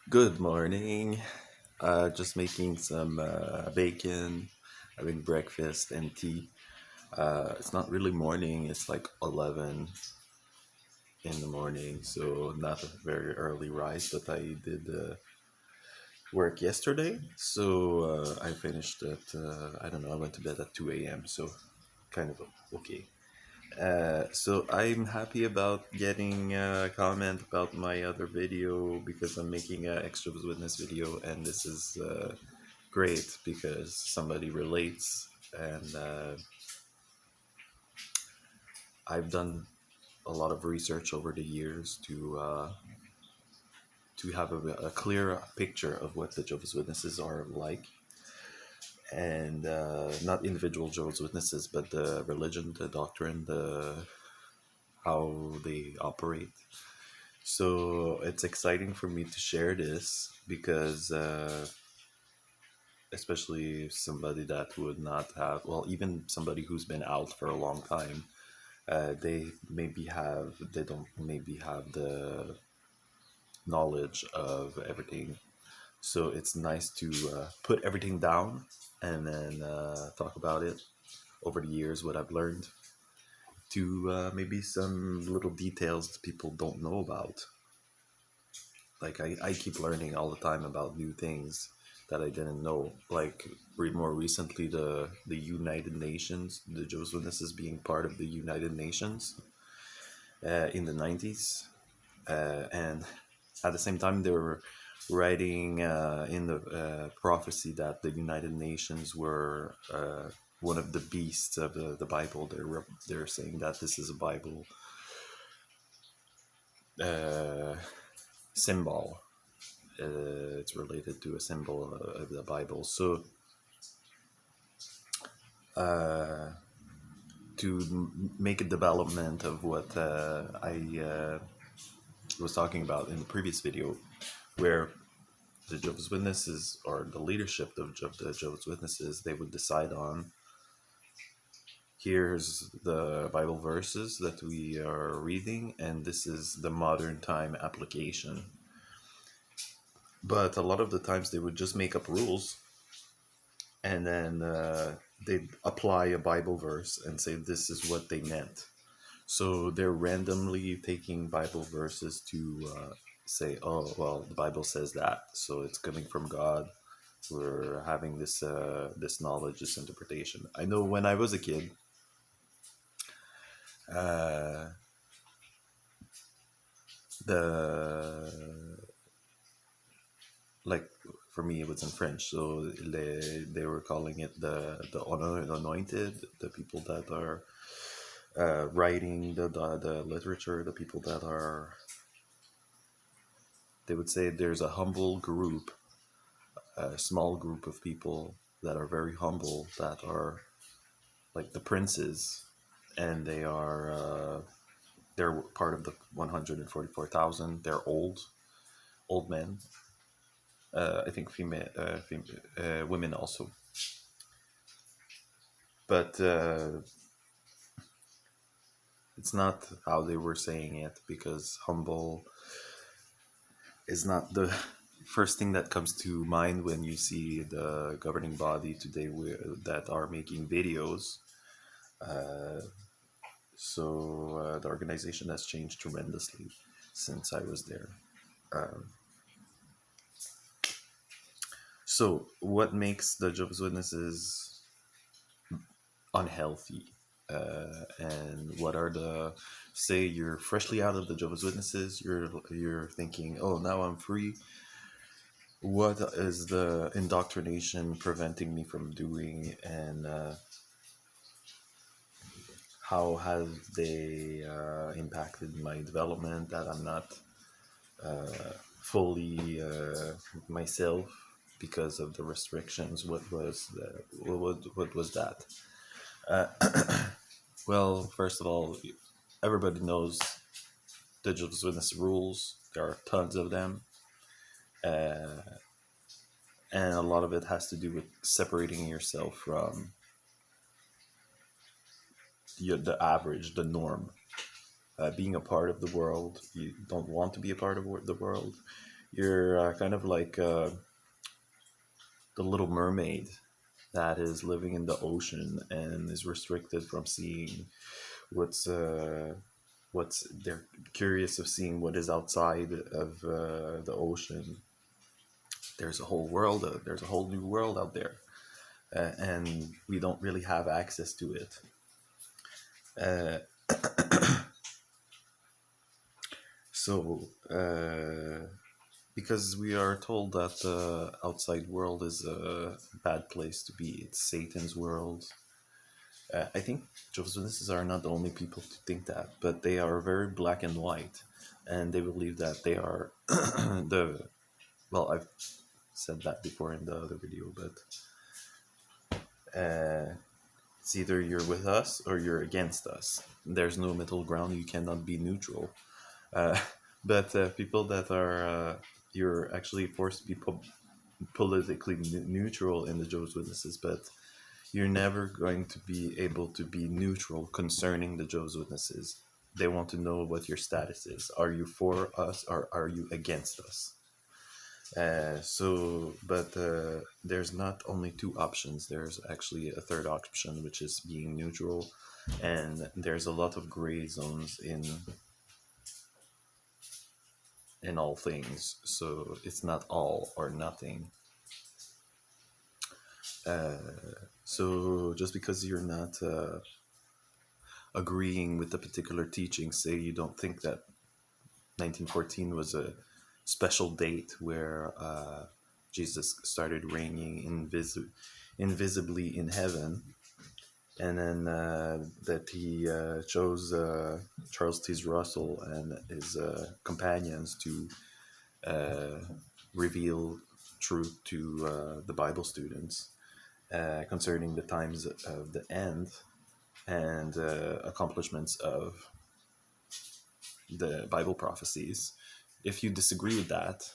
Good morning. Just making some bacon, having breakfast and tea. It's not really morning, it's like 11 in the morning, so not a very early rise, but I did work yesterday. So I finished at, I don't know, I went to bed at 2 a.m., so kind of okay. So I'm happy about getting a comment about my other video because I'm making an extra witness video, and this is great because somebody relates, and I've done a lot of research over the years to have a clear picture of what the Jehovah's Witnesses are like, and not individual Jehovah's Witnesses, but the religion, the doctrine, the how they operate. So it's exciting for me to share this because, especially somebody that would not have, well, even somebody who's been out for a long time, they don't maybe have the knowledge of everything. So it's nice to put everything down and then talk about it over the years, what I've learned, to maybe some little details that people don't know about. Like I keep learning all the time about new things that I didn't know. Like more recently, the United Nations, the Jehovah's Witnesses being part of the United Nations in the 90s, and at the same time they were writing in the prophecy that the United Nations were one of the beasts of the Bible. They're saying that this is a Bible uh, symbol. It's related to a symbol of the Bible. So uh, to make a development of what I was talking about in the previous video, where the Jehovah's Witnesses or the leadership of the Jehovah's Witnesses, they would decide on, here's the Bible verses that we are reading, and this is the modern time application. But a lot of the times they would just make up rules, and then they'd apply a Bible verse and say this is what they meant. So they're randomly taking Bible verses to say, oh, well, the Bible says that, so it's coming from God. We're having this knowledge, this interpretation. I know when I was a kid, uh, the like for me it was in French, so they were calling it the anointed, the people that are writing the literature, the people that are, they would say there's a humble group, a small group of people that are very humble, that are like the princes, and they're part of the 144,000. They're old men. I think women also, but it's not how they were saying it, because humble is not the first thing that comes to mind when you see the governing body today that are making videos. Uh, the organization has changed tremendously since I was there. Um, so what makes the Jehovah's Witnesses unhealthy? And what are the, say you're freshly out of the Jehovah's Witnesses, you're thinking, oh, now I'm free. What is the indoctrination preventing me from doing, and how have they impacted my development, that I'm not fully myself because of the restrictions? What was that? Uh, well, first of all, everybody knows the Jehovah's Witness rules. There are tons of them, uh, and a lot of it has to do with separating yourself from the average, the norm. Being a part of the world, you don't want to be a part of the world. You're kind of like the little mermaid that is living in the ocean and is restricted from seeing what's they're curious of seeing what is outside of the ocean. There's a whole world. There's a whole new world out there, and we don't really have access to it. Uh, so because we are told that the outside world is a bad place to be, it's Satan's world. I think Jehovah's Witnesses are not the only people to think that, but they are very black and white, and they believe that they are the. Well, I've said that before in the other video, but it's either you're with us or you're against us. There's no middle ground. You cannot be neutral. Uh, but people that are you're actually forced to be politically neutral in the Jehovah's Witnesses, but you're never going to be able to be neutral concerning the Jehovah's Witnesses. They want to know what your status is. Are you for us or are you against us? But there's not only two options. There's actually a third option, which is being neutral, and there's a lot of gray zones in all things. So it's not all or nothing. So just because you're not agreeing with the particular teaching, say you don't think that 1914 was a special date where Jesus started reigning invisibly in heaven, and then that he chose Charles T. Russell and his companions to reveal truth to the Bible students concerning the times of the end and accomplishments of the Bible prophecies. If you disagree with that,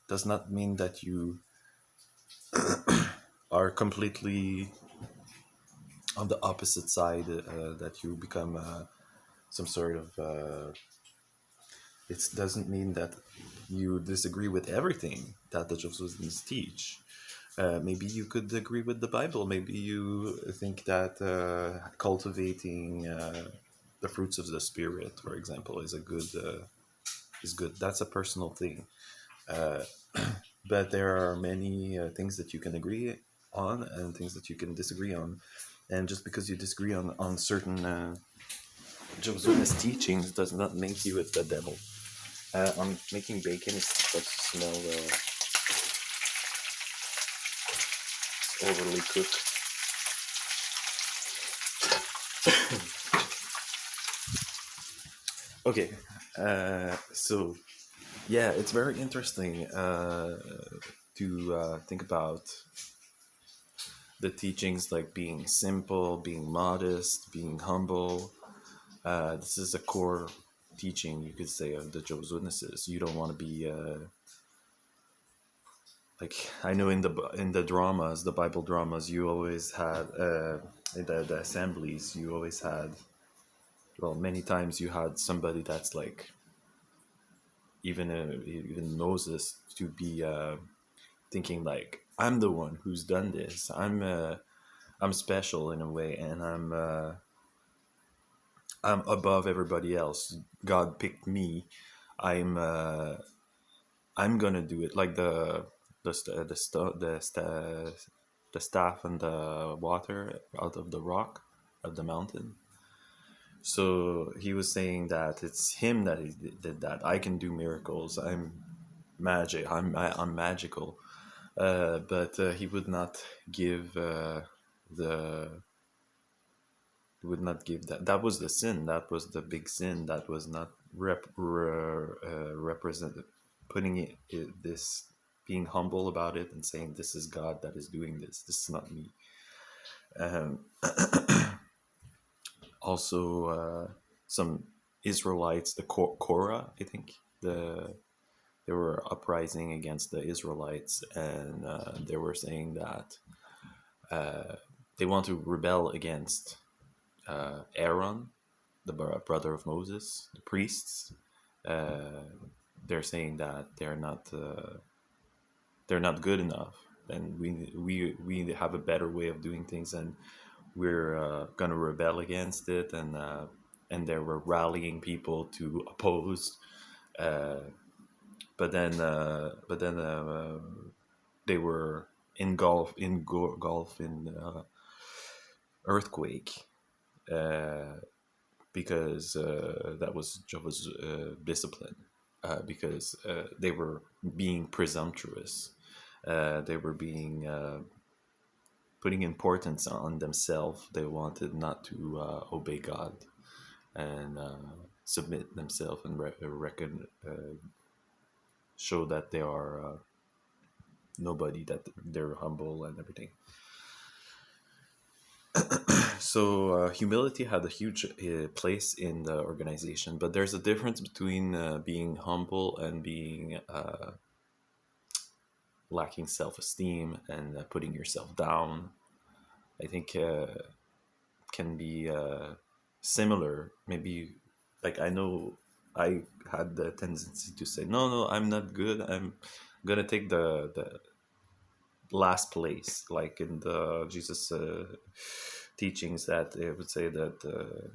does not mean that you are completely on the opposite side, that you become some sort of it doesn't mean that you disagree with everything that the Jehovah's Witnesses teach. Maybe you could agree with the Bible. Maybe you think that cultivating the fruits of the Spirit, for example, is good. That's a personal thing. But there are many things that you can agree on and things that you can disagree on. And just because you disagree on certain Jehovah's Witness teachings does not make you the devil. I'm making bacon. It starts to smell overly cooked. Okay, so yeah, it's very interesting to think about the teachings, like being simple, being modest, being humble. This is a core teaching, you could say, of the Jehovah's Witnesses. You don't want to be like, I know in the dramas, the Bible dramas, you always had in the assemblies, you always had, well, many times you had somebody that's like even Moses to be thinking like, I'm the one who's done this. I'm special in a way, and I'm above everybody else. God picked me. I'm I'm gonna do it. Like the staff and the water out of the rock of the mountain. So he was saying that it's him that he did that. I can do miracles. I'm magic. I'm magical. But he would not give the would not give that. That was the sin. That was the big sin. That was not represented. Putting this, being humble about it and saying, this is God that is doing this. This is not me. Um, also, some Israelites, the Korah, I think, they were uprising against the Israelites, and they were saying that they want to rebel against Aaron, the brother of Moses, the priests, they're saying that they're not good enough, and we have a better way of doing things, and we're gonna rebel against it, and they were rallying people to oppose. Uh, but then they were engulfed in earthquake, uh, because that was Jehovah's discipline, because they were being presumptuous. They were being putting importance on themselves. They wanted not to obey God and submit themselves and show that they are nobody, that they're humble and everything. So humility had a huge place in the organization, but there's a difference between being humble and being lacking self-esteem and putting yourself down. I think can be similar. Maybe, like, I know I had the tendency to say, no, no, I'm not good. I'm gonna take the last place, like in the Jesus teachings, that it would say that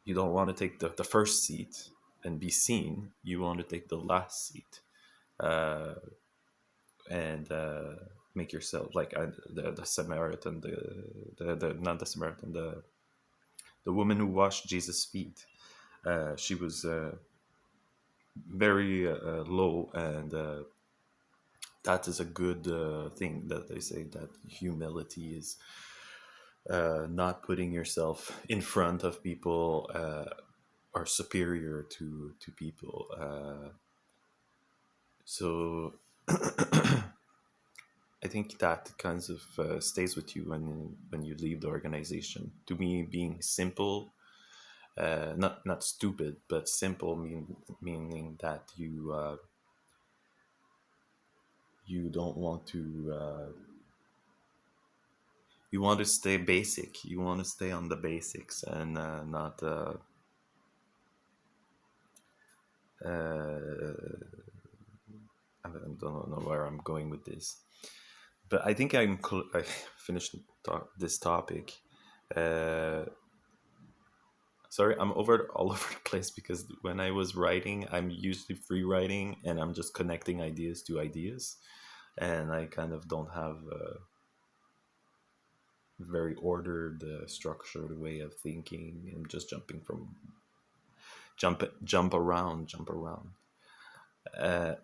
you don't want to take the first seat and be seen. You want to take the last seat, uh, and make yourself like the Samaritan, the not the Samaritan, the woman who washed Jesus' feet. She was very low, and that is a good thing, that they say that humility is not putting yourself in front of people, or superior to people. So I think that kinds of stays with you when you leave the organization. To me, being simple, not stupid, but simple, meaning that you don't want to you want to stay basic. You want to stay on the basics, and not I don't know where I'm going with this, but I think I finished this topic. Uh, Sorry, I'm all over the place, because when I was writing, I'm usually free writing, and I'm just connecting ideas to ideas, and I kind of don't have a very ordered, structured way of thinking. I'm just jumping from jump around. Uh,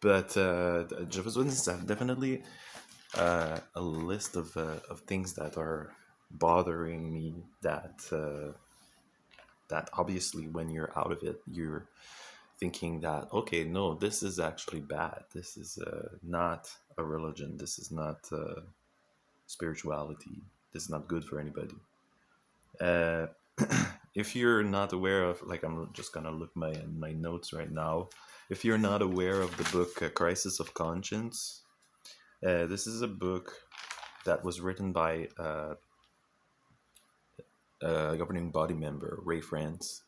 but Jehovah's Witnesses have definitely a list of things that are bothering me, that obviously when you're out of it, you're thinking that, okay, no, this is actually bad. This is not a religion. This is not spirituality. This is not good for anybody. Uh, if you're not aware of, like, I'm just gonna look my notes right now. If you're not aware of the book Crisis of Conscience, this is a book that was written by a governing body member, Ray France.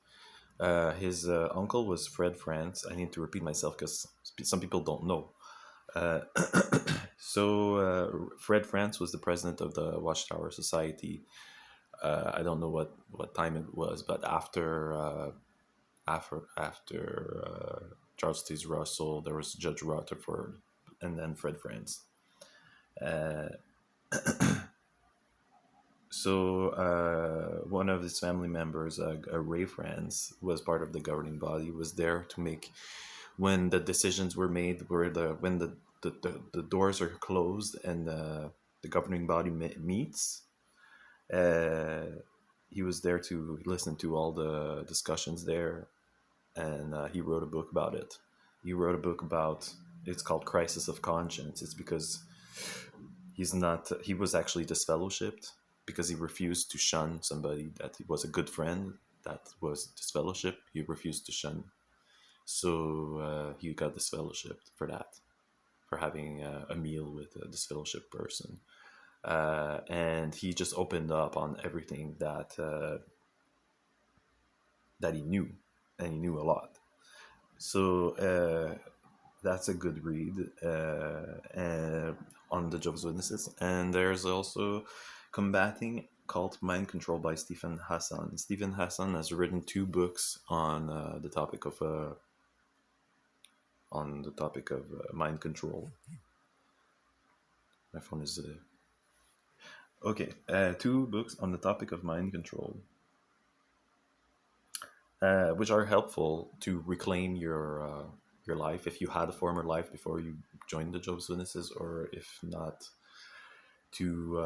His uncle was Fred France. I need to repeat myself because some people don't know. Uh, Fred France was the president of the Watchtower Society. I don't know what time it was, but after Charles T. Russell, there was Judge Rutherford, and then Fred France. Uh, One of his family members, Ray France, was part of the governing body. Was there to make, when the decisions were made, when the doors are closed and the governing body meets. He was there to listen to all the discussions there, and he wrote a book about it. He wrote a book about, it's called Crisis of Conscience. It's because he was actually disfellowshipped because he refused to shun somebody that was a good friend that was disfellowshipped. He refused to shun. So he got disfellowshipped for that, for having a meal with a disfellowshipped person. And he just opened up on everything that he knew, and he knew a lot. So that's a good read on the Jehovah's Witnesses. And there's also Combating Cult Mind Control by Stephen Hassan. Stephen Hassan has written two books on the topic of mind control. My phone is okay. Two books on the topic of mind control, which are helpful to reclaim your life if you had a former life before you joined the Jehovah's Witnesses, or if not, to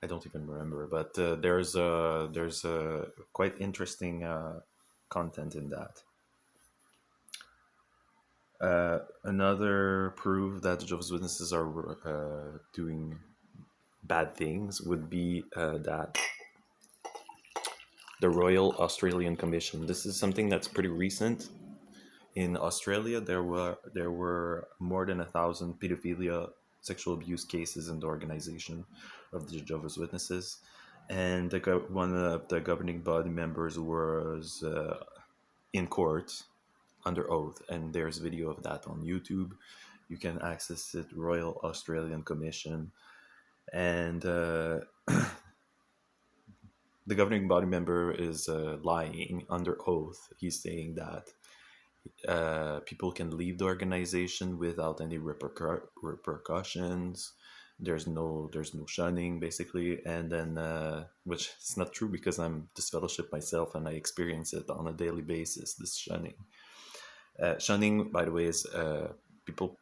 I don't even remember, but there's a quite interesting content in that. Another proof that the Jehovah's Witnesses are doing bad things would be that the Royal Australian Commission. This is something that's pretty recent. In Australia, there were more than 1,000 pedophilia, sexual abuse cases in the organization of the Jehovah's Witnesses, and one of the governing body members was in court under oath, and there's video of that on YouTube. You can access it, Royal Australian Commission, and the governing body member is lying under oath. He's saying that people can leave the organization without any repercussions. There's no shunning basically, and then which is not true because I'm disfellowship myself and I experience it on a daily basis. This shunning, shunning, by the way, is people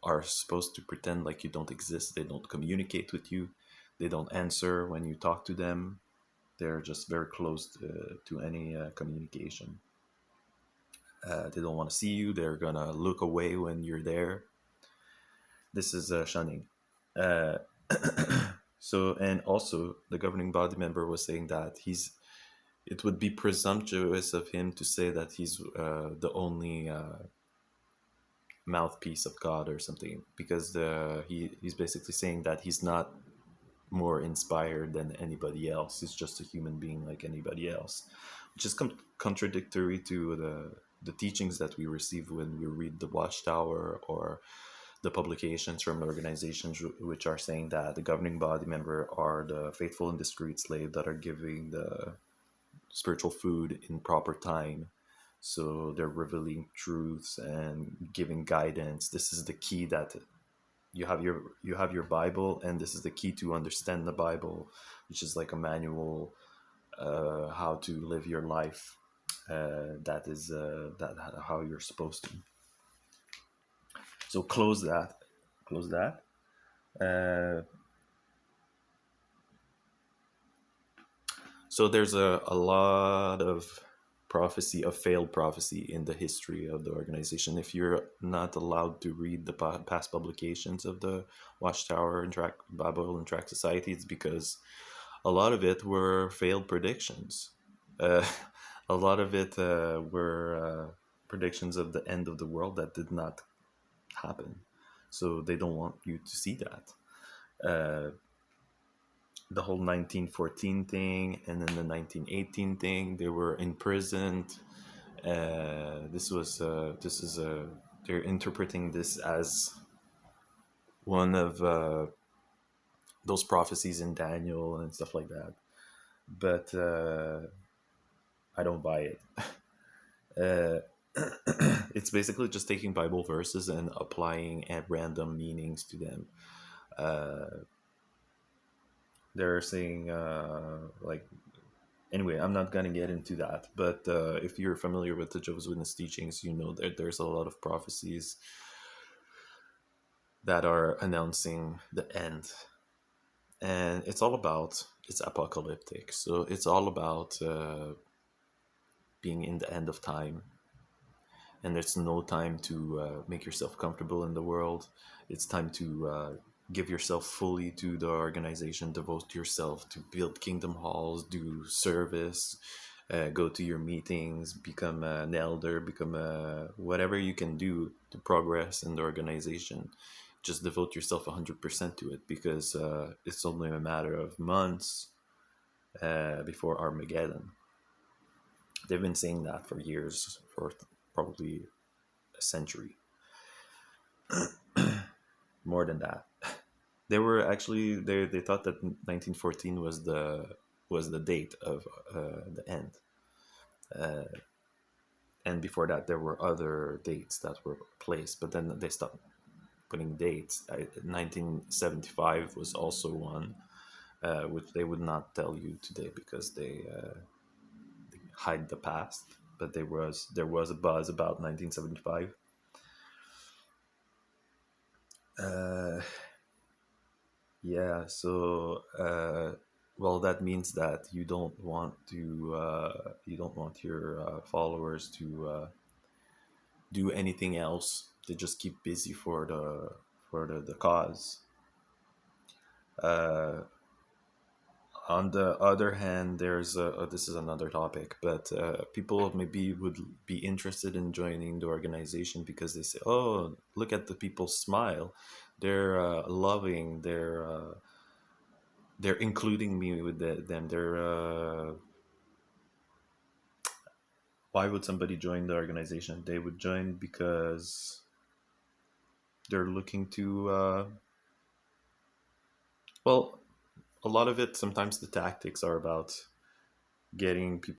are supposed to pretend like you don't exist. They don't communicate with you. They don't answer when you talk to them. They're just very closed to any communication. They don't want to see you. They're gonna look away when you're there. This is shunning. Uh, so, and also the governing body member was saying that it would be presumptuous of him to say that he's the only mouthpiece of God or something, because he's basically saying that he's not more inspired than anybody else. He's just a human being like anybody else, which is contradictory to the teachings that we receive when we read the Watchtower or the publications from organizations which are saying that the governing body member are the faithful and discreet slave that are giving the spiritual food in proper time. So they're revealing truths and giving guidance. This is the key, that you have your Bible, and this is the key to understand the Bible, which is like a manual how to live your life. That is that how you're supposed to. So close that. Uh, so there's a lot of prophecy, of failed prophecy in the history of the organization. If you're not allowed to read the past publications of the Watchtower and Bible and Tract Society, it's because a lot of it were failed predictions. Uh, a lot of it were predictions of the end of the world that did not happen. So they don't want you to see that. The whole 1914 thing and then the 1918 thing, they were imprisoned. This is they're interpreting this as one of those prophecies in Daniel and stuff like that. But I don't buy it. Uh, it's basically just taking Bible verses and applying at random meanings to them. They're saying like, anyway, I'm not gonna get into that. But if you're familiar with the Jehovah's Witness teachings, you know that there's a lot of prophecies that are announcing the end, and it's apocalyptic. So it's all about being in the end of time, and there's no time to make yourself comfortable in the world. It's time to give yourself fully to the organization, devote yourself to build kingdom halls, do service, go to your meetings, become an elder, become whatever you can do to progress in the organization. Just devote yourself 100% to it, because it's only a matter of months before Armageddon. They've been saying that for years, for probably a century, more than that. They were actually they thought that 1914 was the date of the end, and before that there were other dates that were placed, but then they stopped putting dates. 1975 was also one, which they would not tell you today because they hide the past. But there was a buzz about 1975. Uh, yeah, so well, that means that you don't want your followers to do anything else. They just keep busy for the cause. Uh, on the other hand, there's this is another topic, but people maybe would be interested in joining the organization because they say, "Oh, look at the people smile. They're loving. They're including me with them. They're why would somebody join the organization? They would join because they're looking to well, a lot of it, sometimes the tactics are about getting people